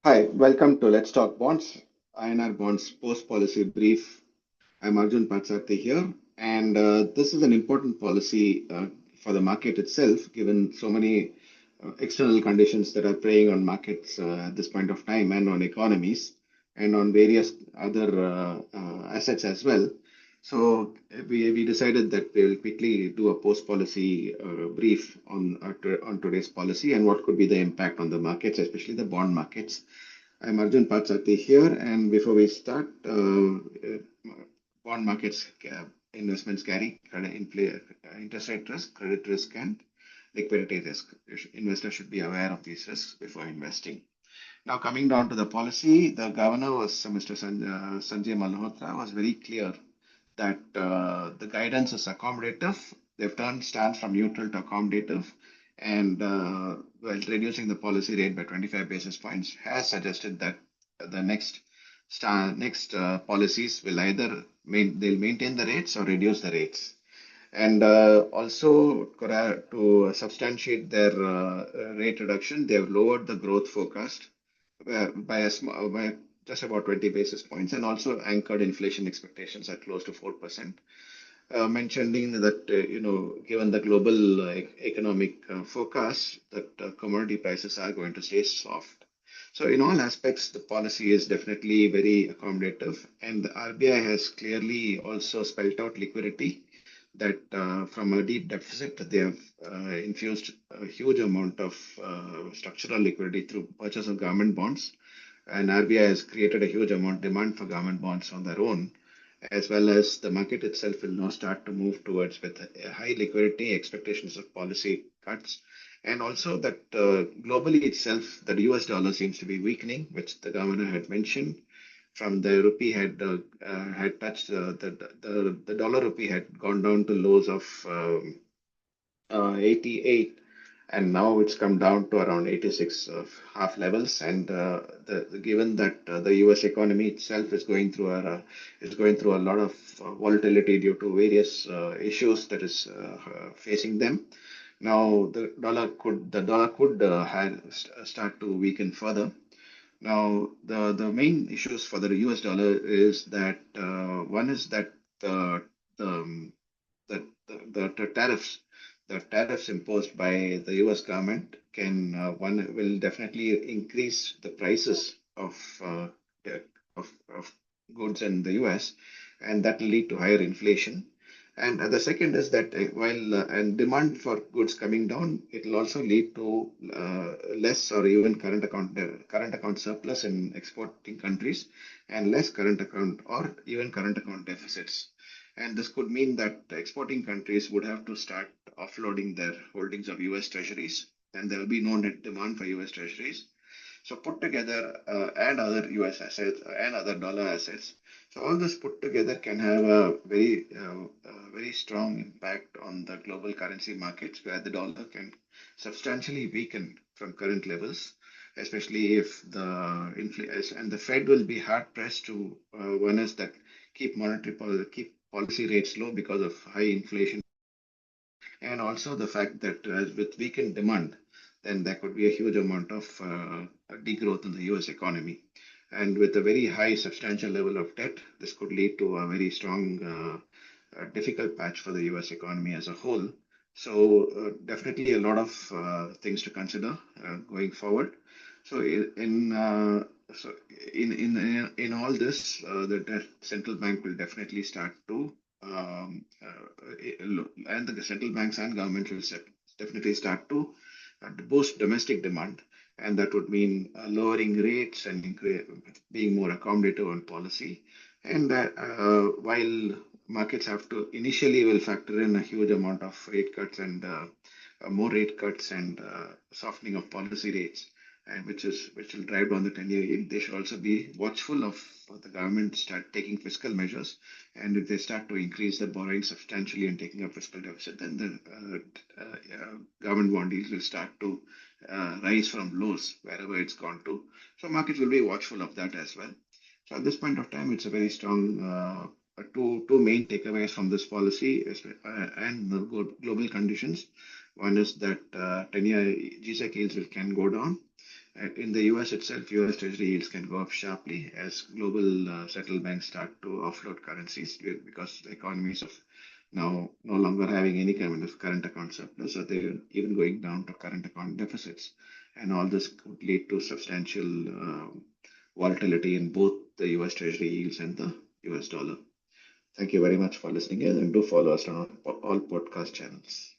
Hi, welcome to Let's Talk Bonds, INR Bonds Post Policy Brief. I'm Arjun Patsarthi here, and this is an important policy for the market itself, given so many external conditions that are preying on markets at this point of time and on economies and on various other assets as well. So we decided that we will quickly do a post policy brief on today's policy and what could be the impact on the markets, especially the bond markets. I'm Arjun Patsati here, and before we start, bond markets investments carry interest rate risk, credit risk, and liquidity risk. Investors should be aware of these risks before investing. Now, coming down to the policy, the governor was Mr. Sanjay Malhotra was very clear that the guidance is accommodative. They've turned stance from neutral to accommodative, and while reducing the policy rate by 25 basis points, has suggested that the next policies will either they'll maintain the rates or reduce the rates. And also, to substantiate their rate reduction, they have lowered the growth forecast by just about 20 basis points and also anchored inflation expectations at close to 4%, mentioning that, given the global economic forecast, that commodity prices are going to stay soft. So, in all aspects, the policy is definitely very accommodative, and the RBI has clearly also spelled out liquidity that from a deep deficit, they have infused a huge amount of structural liquidity through purchase of government bonds. And RBI has created a huge amount of demand for government bonds on their own, as well as the market itself will now start to move towards with high liquidity expectations of policy cuts. And also that globally itself, the US dollar seems to be weakening, which the governor had mentioned from the rupee had touched the dollar rupee had gone down to lows of 88, and now it's come down to around 86 half levels. And given that the U.S. economy itself is going through a lot of volatility due to various issues that is facing them. Now the dollar could start to weaken further. Now, the main issues for the US dollar is that one is that the, um, the tariffs imposed by the US government one will definitely increase the prices yeah, of goods in the US, and that will lead to higher inflation. And the second is that while and demand for goods coming down, it will also lead to less or even current account surplus in exporting countries, and less current account or even current account deficits. And this could mean that exporting countries would have to start offloading their holdings of US treasuries, and there will be no net demand for US treasuries. So put together and other US assets and other dollar assets. So all this put together can have a very strong impact on the global currency markets, where the dollar can substantially weaken from current levels, especially if the inflation and the Fed will be hard pressed to one is that keep policy rates low because of high inflation, and also the fact that with weakened demand, then there could be a huge amount of degrowth in the US economy. And with a very high substantial level of debt, this could lead to a very strong, difficult patch for the US economy as a whole. So, definitely a lot of things to consider going forward. So, so in all this, the central bank will definitely start to and the central banks and government will definitely start to boost domestic demand, and that would mean lowering rates and being more accommodative on policy. And while markets have to initially will factor in a huge amount of rate cuts and more rate cuts and softening of policy rates, and which will drive down the 10-year yield. They should also be watchful of the government start taking fiscal measures, and if they start to increase the borrowing substantially and taking up fiscal deficit, then the government bond yields will start to rise from lows wherever it's gone to. So markets will be watchful of that as well. So at this point of time, it's a very strong two main takeaways from this policy and the global conditions. One is that 10-year GSEC yields can go down, In the US itself, US Treasury yields can go up sharply as global central banks start to offload currencies because the economies of now no longer having any kind of current account surplus, or they're even going down to current account deficits. And all this could lead to substantial volatility in both the US Treasury yields and the US dollar. Thank you very much for listening in, and do follow us on all podcast channels.